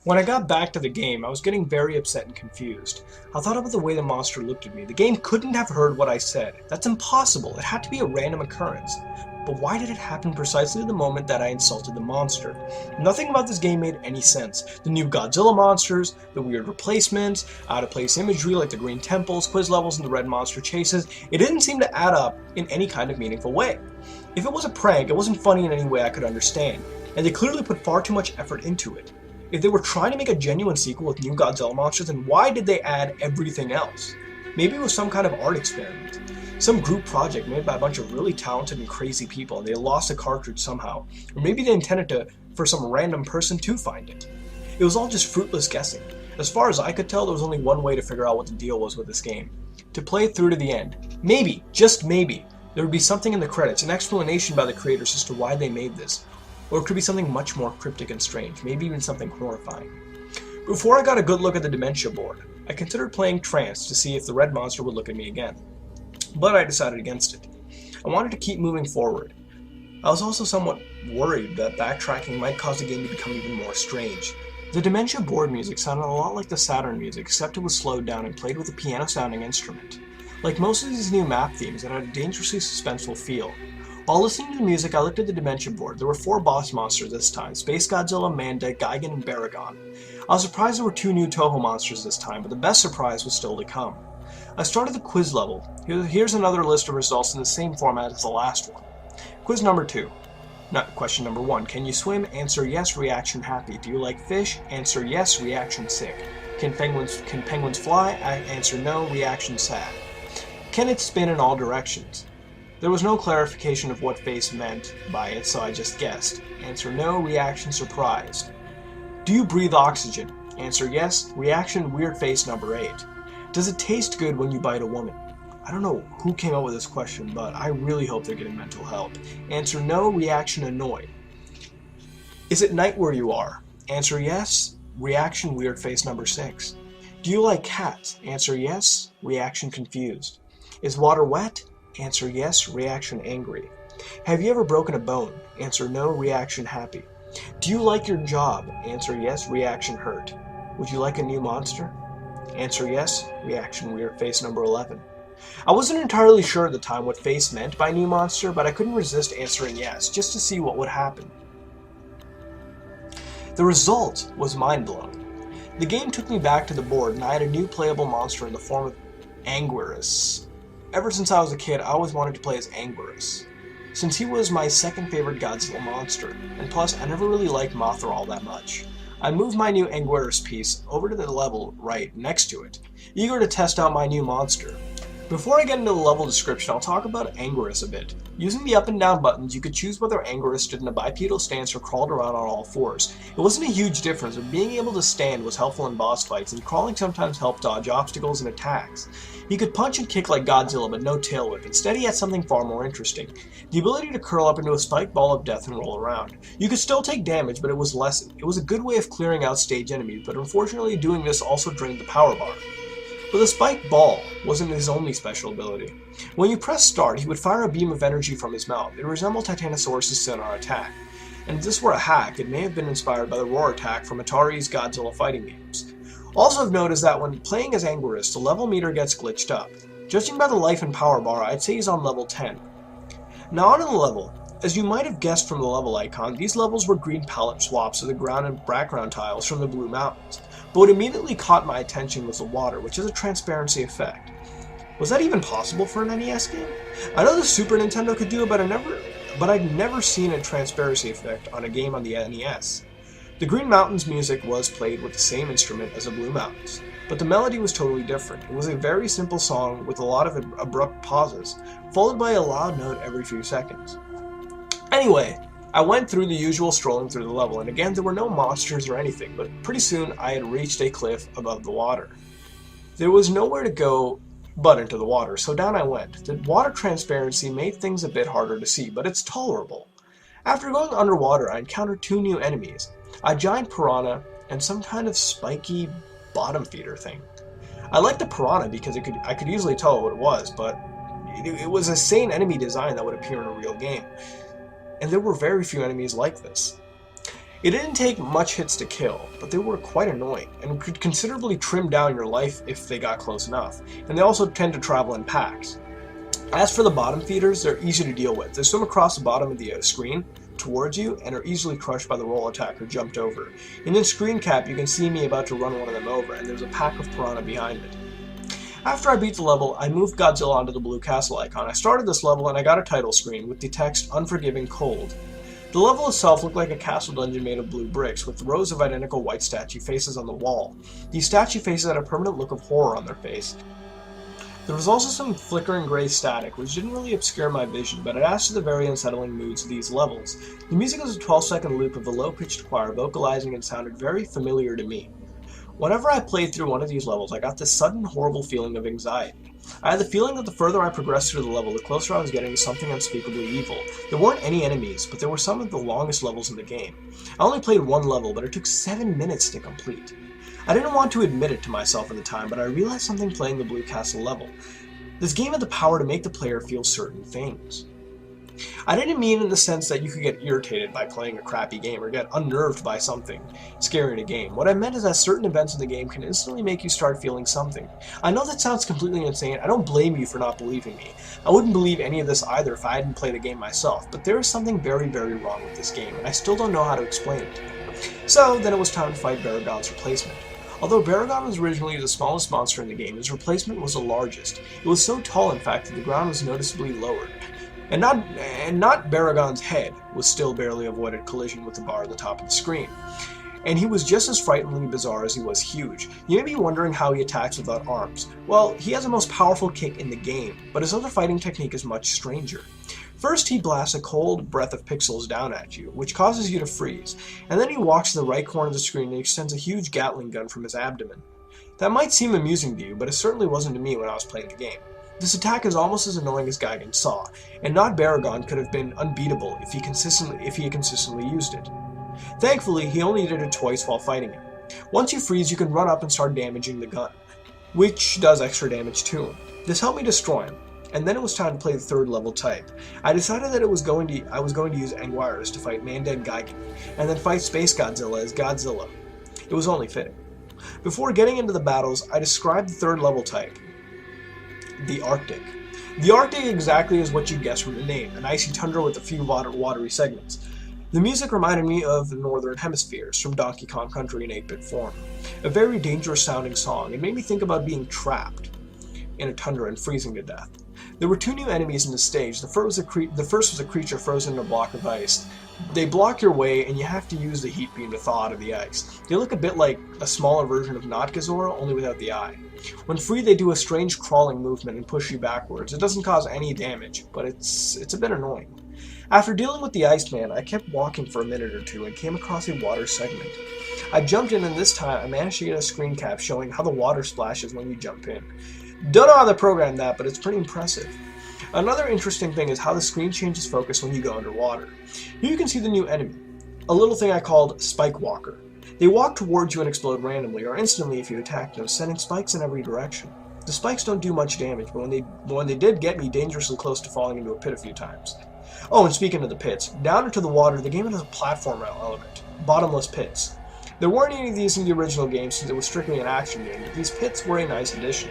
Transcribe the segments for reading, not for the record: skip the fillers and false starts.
When I got back to the game, I was getting very upset and confused. I thought about the way the monster looked at me. The game couldn't have heard what I said. That's impossible. It had to be a random occurrence. But why did it happen precisely the moment that I insulted the monster? Nothing about this game made any sense. The new Godzilla monsters, the weird replacements, out-of-place imagery like the green temples, quiz levels, and the red monster chases, it didn't seem to add up in any kind of meaningful way. If it was a prank, it wasn't funny in any way I could understand, and they clearly put far too much effort into it. If they were trying to make a genuine sequel with new Godzilla monsters, then why did they add everything else? Maybe it was some kind of art experiment. Some group project made by a bunch of really talented and crazy people and they lost a cartridge somehow. Or maybe they intended for some random person to find it. It was all just fruitless guessing. As far as I could tell, there was only one way to figure out what the deal was with this game. To play it through to the end. Maybe, just maybe, there would be something in the credits, an explanation by the creators as to why they made this. Or it could be something much more cryptic and strange, maybe even something horrifying. Before I got a good look at the dementia board, I considered playing Trance to see if the red monster would look at me again. But I decided against it. I wanted to keep moving forward. I was also somewhat worried that backtracking might cause the game to become even more strange. The dementia board music sounded a lot like the Saturn music, except it was slowed down and played with a piano-sounding instrument. Like most of these new map themes, it had a dangerously suspenseful feel. While listening to the music, I looked at the Dementia board. There were 4 boss monsters this time, Space Godzilla, Manda, Gigan, and Baragon. I was surprised there were 2 new Toho monsters this time, but the best surprise was still to come. I started the quiz level. Here's another list of results in the same format as the last one. Quiz number 2. Question number 1. Can you swim? Answer yes, reaction happy. Do you like fish? Answer yes, reaction sick. Can penguins fly? Answer no, reaction sad. Can it spin in all directions? There was no clarification of what face meant by it, so I just guessed. Answer no, reaction surprised. Do you breathe oxygen? Answer yes, reaction weird face number 8. Does it taste good when you bite a woman? I don't know who came up with this question, but I really hope they're getting mental help. Answer no, reaction annoyed. Is it night where you are? Answer yes, reaction weird face number 6. Do you like cats? Answer yes, reaction confused. Is water wet? Answer yes, reaction angry. Have you ever broken a bone? Answer no, reaction happy. Do you like your job? Answer yes, reaction hurt. Would you like a new monster? Answer yes, reaction weird face number 11. I wasn't entirely sure at the time what face meant by new monster, but I couldn't resist answering yes, just to see what would happen. The result was mind-blowing. The game took me back to the board and I had a new playable monster in the form of Anguirus. Ever since I was a kid, I always wanted to play as Anguirus, since he was my second favorite Godzilla monster, and plus I never really liked Mothra all that much. I moved my new Anguirus piece over to the level right next to it, eager to test out my new monster. Before I get into the level description, I'll talk about Anguirus a bit. Using the up and down buttons, you could choose whether Anguirus stood in a bipedal stance or crawled around on all fours. It wasn't a huge difference, but being able to stand was helpful in boss fights, and crawling sometimes helped dodge obstacles and attacks. He could punch and kick like Godzilla, but no tail whip. Instead, he had something far more interesting. The ability to curl up into a spiked ball of death and roll around. You could still take damage, but it was lessened. It was a good way of clearing out stage enemies, but unfortunately doing this also drained the power bar. But the spiked ball wasn't his only special ability. When you press start, he would fire a beam of energy from his mouth. It resembled Titanosaurus' sonar attack. And if this were a hack, it may have been inspired by the roar attack from Atari's Godzilla fighting games. Also of note is that when playing as Anguirus, the level meter gets glitched up. Judging by the life and power bar, I'd say he's on level 10. Now on to the level. As you might have guessed from the level icon, these levels were green palette swaps of the ground and background tiles from the Blue Mountains. But what immediately caught my attention was the water, which has a transparency effect. Was that even possible for an NES game? I know the Super Nintendo could do it, but I'd never seen a transparency effect on a game on the NES. The Green Mountains music was played with the same instrument as the Blue Mountains, but the melody was totally different. It was a very simple song with a lot of abrupt pauses, followed by a loud note every few seconds. Anyway, I went through the usual strolling through the level, and again there were no monsters or anything, but pretty soon I had reached a cliff above the water. There was nowhere to go but into the water, so down I went. The water transparency made things a bit harder to see, but it's tolerable. After going underwater, I encountered 2 new enemies, a giant piranha and some kind of spiky bottom feeder thing. I liked the piranha because I could easily tell what it was, but it was a sane enemy design that would appear in a real game. And there were very few enemies like this. It didn't take much hits to kill, but they were quite annoying, and could considerably trim down your life if they got close enough, and they also tend to travel in packs. As for the bottom feeders, they're easy to deal with. They swim across the bottom of the screen towards you and are easily crushed by the roll attack or jumped over. And in screen cap, you can see me about to run one of them over, and there's a pack of piranha behind it. After I beat the level, I moved Godzilla onto the blue castle icon. I started this level and I got a title screen with the text Unforgiving Cold. The level itself looked like a castle dungeon made of blue bricks, with rows of identical white statue faces on the wall. These statue faces had a permanent look of horror on their face. There was also some flickering gray static, which didn't really obscure my vision, but it adds to the very unsettling moods of these levels. The music was a 12-second loop of a low-pitched choir vocalizing and sounded very familiar to me. Whenever I played through one of these levels, I got this sudden horrible feeling of anxiety. I had the feeling that the further I progressed through the level, the closer I was getting to something unspeakably evil. There weren't any enemies, but there were some of the longest levels in the game. I only played one level, but it took 7 minutes to complete. I didn't want to admit it to myself at the time, but I realized something playing the Blue Castle level. This game had the power to make the player feel certain things. I didn't mean in the sense that you could get irritated by playing a crappy game or get unnerved by something scary in a game. What I meant is that certain events in the game can instantly make you start feeling something. I know that sounds completely insane. I don't blame you for not believing me. I wouldn't believe any of this either if I hadn't played the game myself, but there is something very, very wrong with this game, and I still don't know how to explain it. So then it was time to fight Baragon's replacement. Although Baragon was originally the smallest monster in the game, his replacement was the largest. It was so tall, in fact, that the ground was noticeably lowered. And not Baragon's head was still barely avoided collision with the bar at the top of the screen. And he was just as frighteningly bizarre as he was huge. You may be wondering how he attacks without arms. Well, he has the most powerful kick in the game, but his other fighting technique is much stranger. First, he blasts a cold breath of pixels down at you, which causes you to freeze, and then he walks to the right corner of the screen and extends a huge Gatling gun from his abdomen. That might seem amusing to you, but it certainly wasn't to me when I was playing the game. This attack is almost as annoying as Gigan Saw, and not Baragon could have been unbeatable if he had consistently used it. Thankfully, he only did it twice while fighting him. Once you freeze, you can run up and start damaging the gun, which does extra damage to him. This helped me destroy him, and then it was time to play the third level type. I decided that I was going to use Anguirus to fight Manda and Gigan, and then fight Space Godzilla as Godzilla. It was only fitting. Before getting into the battles, I described the third level type. The Arctic. The Arctic exactly is what you guessed from the name, an icy tundra with a few watery segments. The music reminded me of the Northern Hemispheres from Donkey Kong Country in 8-bit form. A very dangerous sounding song. It made me think about being trapped in a tundra and freezing to death. There were two new enemies in the stage. The first was a creature frozen in a block of ice. They block your way, and you have to use the heat beam to thaw out of the ice. They look a bit like a smaller version of Notgazora, only without the eye. When free, they do a strange crawling movement and push you backwards. It doesn't cause any damage, but it's a bit annoying. After dealing with the Iceman, I kept walking for a minute or two and came across a water segment. I jumped in, and this time I managed to get a screen cap showing how the water splashes when you jump in. Don't know how they programmed that, but it's pretty impressive. Another interesting thing is how the screen changes focus when you go underwater. Here you can see the new enemy, a little thing I called Spike Walker. They walk towards you and explode randomly or instantly if you attack them, sending spikes in every direction. The spikes don't do much damage, but when they did get me dangerously close to falling into a pit a few times. Oh, and speaking of the pits, down into the water, the game has a platform element, bottomless pits. There weren't any of these in the original game since it was strictly an action game, but these pits were a nice addition.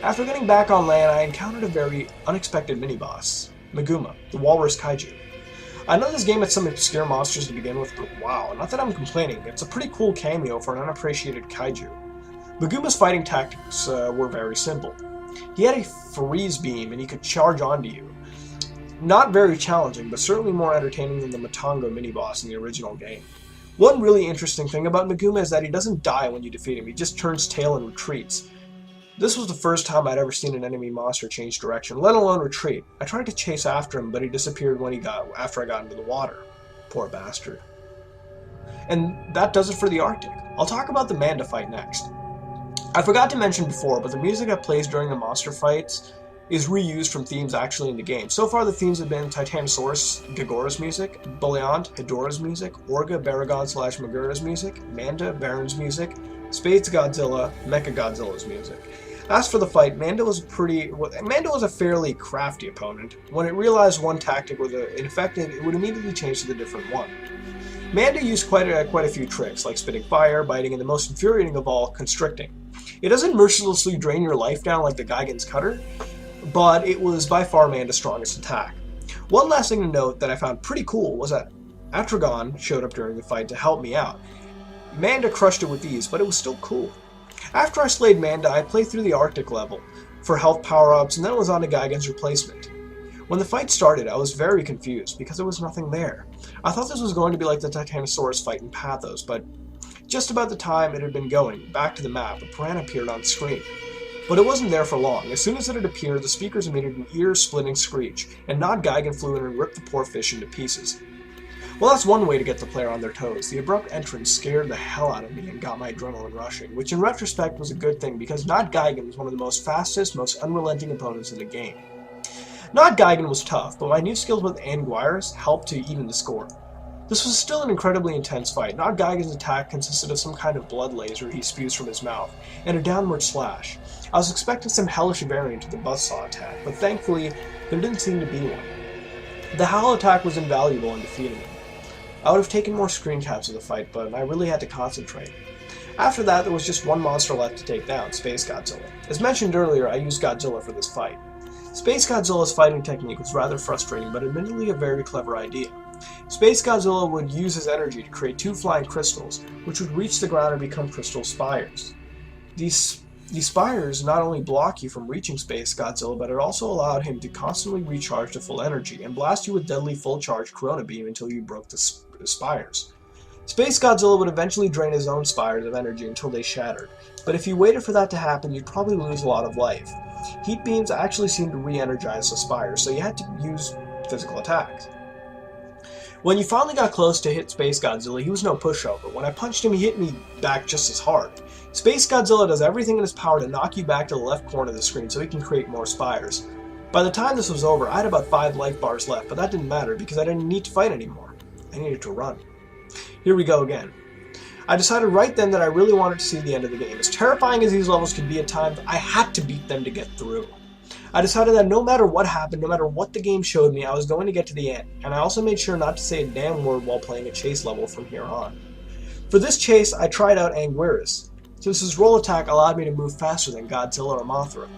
After getting back on land, I encountered a very unexpected mini-boss, Meguma, the Walrus Kaiju. I know this game had some obscure monsters to begin with, but wow, not that I'm complaining, it's a pretty cool cameo for an unappreciated kaiju. Meguma's fighting tactics were very simple. He had a freeze beam and he could charge onto you. Not very challenging, but certainly more entertaining than the Matango mini-boss in the original game. One really interesting thing about Meguma is that he doesn't die when you defeat him, he just turns tail and retreats. This was the first time I'd ever seen an enemy monster change direction, let alone retreat. I tried to chase after him, but he disappeared after I got into the water. Poor bastard. And that does it for the Arctic. I'll talk about the Manda fight next. I forgot to mention before, but the music that plays during the monster fights is reused from themes actually in the game. So far the themes have been Titanosaurus Gagora's music, Beliant Hedorah's music, Orga Baragon/Megura's music, Manda Baron's music, Space Godzilla, MechaGodzilla's music. As for the fight, Manda was a fairly crafty opponent. When it realized one tactic was ineffective, it would immediately change to the different one. Manda used quite a few tricks, like spitting fire, biting, and the most infuriating of all, constricting. It doesn't mercilessly drain your life down like the Gigan's Cutter, but it was by far Manda's strongest attack. One last thing to note that I found pretty cool was that Atragon showed up during the fight to help me out. Manda crushed it with ease, but it was still cool. After I slayed Manda, I played through the Arctic level for health power-ups, and then it was on to Gigan's replacement. When the fight started, I was very confused because there was nothing there. I thought this was going to be like the Titanosaurus fight in Pathos, but just about the time it had been going back to the map, a piranha appeared on screen. But it wasn't there for long. As soon as it had appeared, the speakers emitted an ear-splitting screech, and Nod Gigan flew in and ripped the poor fish into pieces. Well, that's one way to get the player on their toes. The abrupt entrance scared the hell out of me and got my adrenaline rushing, which in retrospect was a good thing because Nod Gigan was one of the most fastest, most unrelenting opponents in the game. Nod Gigan was tough, but my new skills with Anguirus helped to even the score. This was still an incredibly intense fight. Nod Gigan's attack consisted of some kind of blood laser he spews from his mouth, and a downward slash. I was expecting some hellish variant to the buzzsaw attack, but thankfully, there didn't seem to be one. The howl attack was invaluable in defeating him. I would have taken more screen caps of the fight, but I really had to concentrate. After that, there was just one monster left to take down, Space Godzilla. As mentioned earlier, I used Godzilla for this fight. Space Godzilla's fighting technique was rather frustrating, but admittedly a very clever idea. Space Godzilla would use his energy to create two flying crystals, which would reach the ground and become crystal spires. These spires not only block you from reaching Space Godzilla, but it also allowed him to constantly recharge to full energy and blast you with deadly full-charge Corona Beam until you broke the spires. Space Godzilla would eventually drain his own spires of energy until they shattered, but if you waited for that to happen, you'd probably lose a lot of life. Heat beams actually seemed to re-energize the spires, so you had to use physical attacks. When you finally got close to hit Space Godzilla, he was no pushover. When I punched him, he hit me back just as hard. Space Godzilla does everything in his power to knock you back to the left corner of the screen so he can create more spires. By the time this was over, I had about 5 life bars left, but that didn't matter because I didn't need to fight anymore. I needed to run. Here we go again. I decided right then that I really wanted to see the end of the game. As terrifying as these levels could be at times, I had to beat them to get through. I decided that no matter what happened, no matter what the game showed me, I was going to get to the end, and I also made sure not to say a damn word while playing a chase level from here on. For this chase, I tried out Anguirus, since his roll attack allowed me to move faster than Godzilla or Mothra.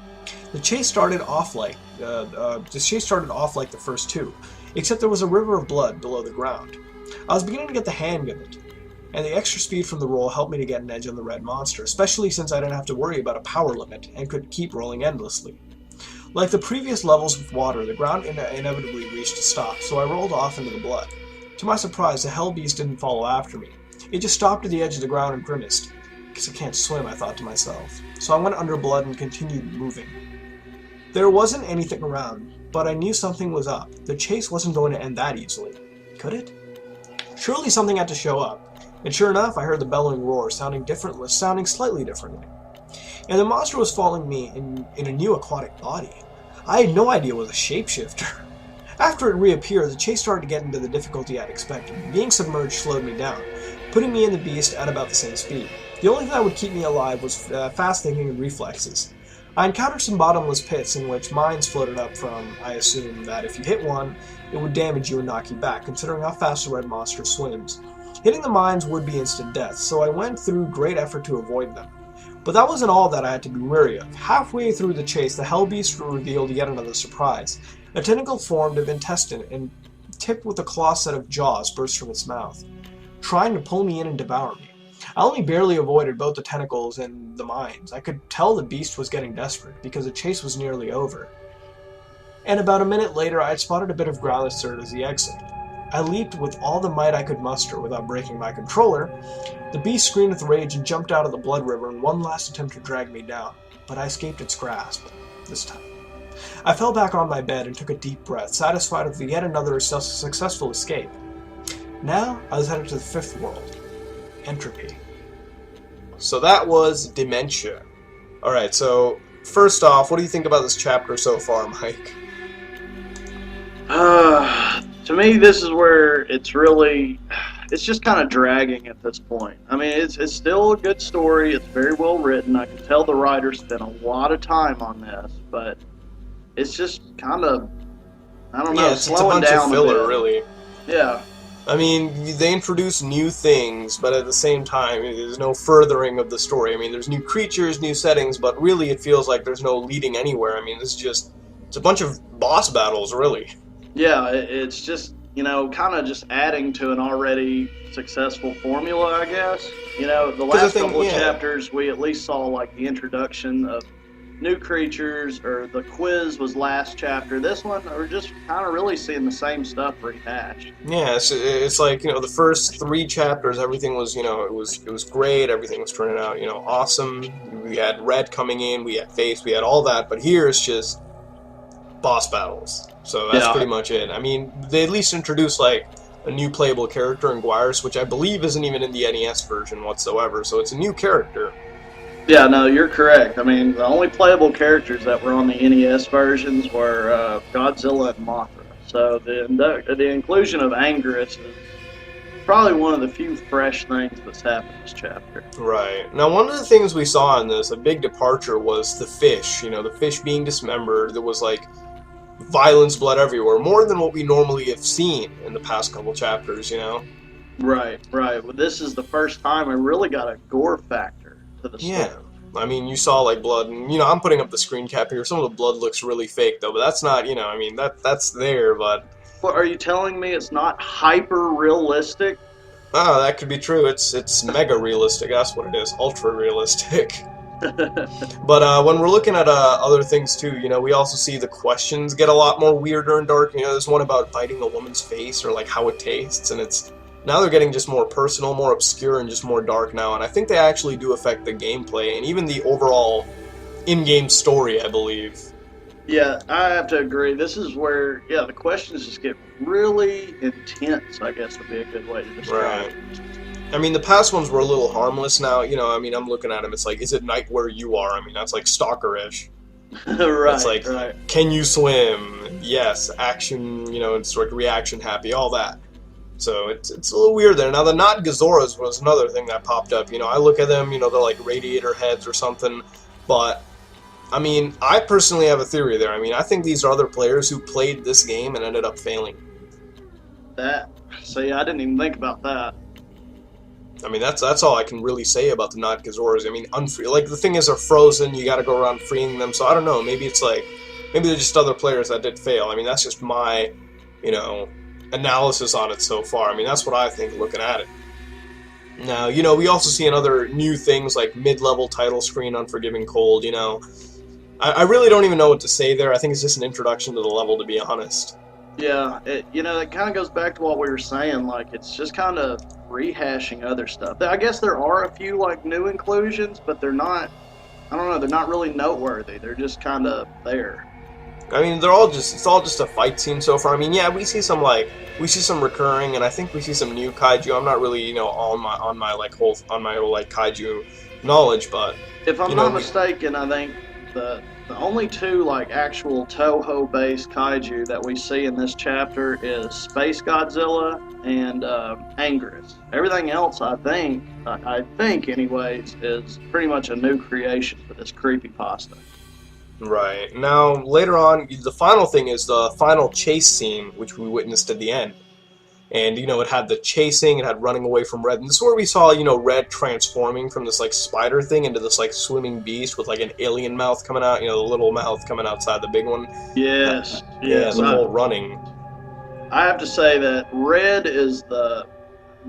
The chase started off like the first two, except there was a river of blood below the ground. I was beginning to get the hang of it, and the extra speed from the roll helped me to get an edge on the red monster, especially since I didn't have to worry about a power limit and could keep rolling endlessly. Like the previous levels with water, the ground inevitably reached a stop, so I rolled off into the blood. To my surprise, the Hell Beast didn't follow after me. It just stopped at the edge of the ground and grimaced. Because I can't swim, I thought to myself. So I went under blood and continued moving. There wasn't anything around, but I knew something was up. The chase wasn't going to end that easily. Could it? Surely something had to show up. And sure enough, I heard the bellowing roar, sounding slightly differently. And the monster was following me in a new aquatic body. I had no idea it was a shapeshifter. After it reappeared, the chase started to get into the difficulty I'd expected. Being submerged slowed me down, putting me and the beast at about the same speed. The only thing that would keep me alive was fast thinking and reflexes. I encountered some bottomless pits in which mines floated up from. I assumed that if you hit one, it would damage you and knock you back, considering how fast the red monster swims. Hitting the mines would be instant death, so I went through great effort to avoid them. But that wasn't all that I had to be wary of. Halfway through the chase, the Hell Beast revealed yet another surprise. A tentacle formed of intestine and tipped with a claw set of jaws burst from its mouth, trying to pull me in and devour me. I only barely avoided both the tentacles and the mines. I could tell the beast was getting desperate, because the chase was nearly over. And about a minute later, I had spotted a bit of ground that served as the exit. I leaped with all the might I could muster without breaking my controller. The beast screamed with rage and jumped out of the blood river in one last attempt to drag me down, but I escaped its grasp, this time. I fell back on my bed and took a deep breath, satisfied with yet another successful escape. Now, I was headed to the fifth world, Entropy. So that was Dementia. Alright, so first off, what do you think about this chapter so far, Mike? To me, this is where it's just kind of dragging at this point. I mean, it's still a good story. It's very well written. I can tell the writer spent a lot of time on this, but it's just kind of, I don't know, it's a bunch of filler, really. Yeah. I mean, they introduce new things, but at the same time, there's no furthering of the story. I mean, there's new creatures, new settings, but really it feels like there's no leading anywhere. I mean, it's a bunch of boss battles, really. Yeah, it's just, kind of just adding to an already successful formula, I guess. The Because the last thing, couple of yeah, chapters, we at least saw like the introduction of new creatures, or the quiz was last chapter. This one, we're just kind of really seeing the same stuff rehashed. yeah, it's like the first three chapters, everything was it was great, everything was turning out awesome. We had Red coming in, we had Face, we had all that, but here it's just boss battles. So that's Yeah, pretty much it. I mean, they at least introduced like a new playable character in Guiris, which I believe isn't even in the NES version whatsoever. So it's a new character. yeah, no, you're correct. I mean, the only playable characters that were on the NES versions were Godzilla and Mothra. So the inclusion of Anguirus is probably one of the few fresh things that's happened this chapter. Right. Now, one of the things we saw in this, a big departure, was the fish. The fish being dismembered. There was like violence, blood everywhere, more than what we normally have seen in the past couple chapters. Right, right. Well, this is the first time I really got a gore factor to the story. Yeah. I mean, you saw like blood, and I'm putting up the screen cap here. Some of the blood looks really fake though, but that's not, I mean, that's there, but What are you telling me? It's not hyper realistic? that could be true. It's mega realistic. That's what it is. Ultra realistic. But when we're looking at other things too, we also see the questions get a lot more weirder and dark. There's one about biting a woman's face or like how it tastes, and it's now they're getting just more personal, more obscure, and just more dark now. And I think they actually do affect the gameplay and even the overall in-game story, I believe. Yeah, I have to agree. This is where, yeah, the questions just get really intense, I guess would be a good way to describe Right. it. I mean, the past ones were a little harmless now. I mean, I'm looking at them. It's like, is it night where you are? I mean, that's like stalker-ish. It's Right, like, right. can you swim? Yes. Action, it's like reaction happy, all that. So it's a little weird there. Now, the not Gazoras was another thing that popped up. I look at them, they're like radiator heads or something. But, I mean, I personally have a theory there. I mean, I think these are other players who played this game and ended up failing. See, I didn't even think about that. I mean, that's all I can really say about the not Gazoras. I mean, like the thing is, they're frozen. You got to go around freeing them. So I don't know. Maybe it's like, maybe they're just other players that did fail. I mean, that's just my, analysis on it so far. I mean, that's what I think looking at it. Now, we also see other new things like mid-level title screen, Unforgiving Cold. I really don't even know what to say there. I think it's just an introduction to the level, to be honest. Yeah, it kind of goes back to what we were saying. Like, it's just kind of rehashing other stuff. I guess there are a few, like, new inclusions, but they're not, I don't know, they're not really noteworthy. They're just kind of there. I mean, it's all just a fight scene so far. I mean, yeah, we see some recurring, and I think we see some new kaiju. I'm not really, on my whole like kaiju knowledge, but If I'm not mistaken, I think the only two like actual Toho based kaiju that we see in this chapter is Space Godzilla and Anguirus. Everything else, I think anyways, is pretty much a new creation for this creepypasta. Right. Now, later on, the final thing is the final chase scene, which we witnessed at the end. And, it had the chasing, it had running away from Red. And this is where we saw, Red transforming from this, like, spider thing into this, like, swimming beast with, like, an alien mouth coming out, the little mouth coming outside the big one. Yes, Yeah, yes. the whole running. I have to say that Red is the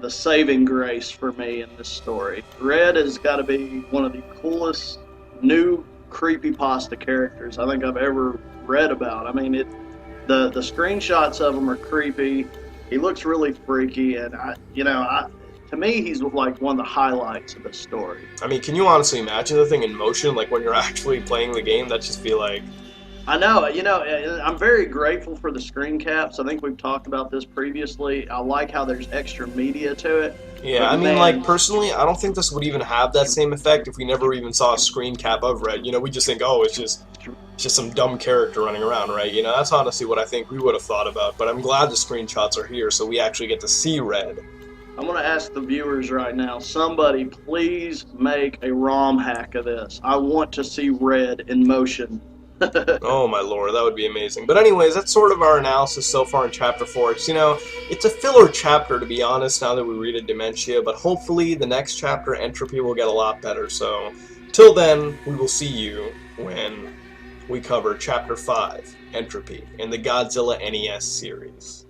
saving grace for me in this story. Red has got to be one of the coolest new creepypasta characters I think I've ever read about. I mean, the screenshots of him are creepy. He looks really freaky, and to me, he's like one of the highlights of the story. I mean, can you honestly imagine the thing in motion? Like, when you're actually playing the game, that just be like... I know, I'm very grateful for the screen caps. I think we've talked about this previously. I like how there's extra media to it. Yeah, I mean, like, personally, I don't think this would even have that same effect if we never even saw a screen cap of Red. We just think, oh, it's just some dumb character running around, right? That's honestly what I think we would have thought about. But I'm glad the screenshots are here, so we actually get to see Red. I'm going to ask the viewers right now, somebody please make a ROM hack of this. I want to see Red in motion Oh my lord, that would be amazing. But anyways, that's sort of our analysis so far in Chapter 4. It's, it's a filler chapter, to be honest, now that we read a Dementia, but hopefully the next chapter, Entropy, will get a lot better. So, till then, we will see you when we cover Chapter 5, Entropy, in the Godzilla NES series.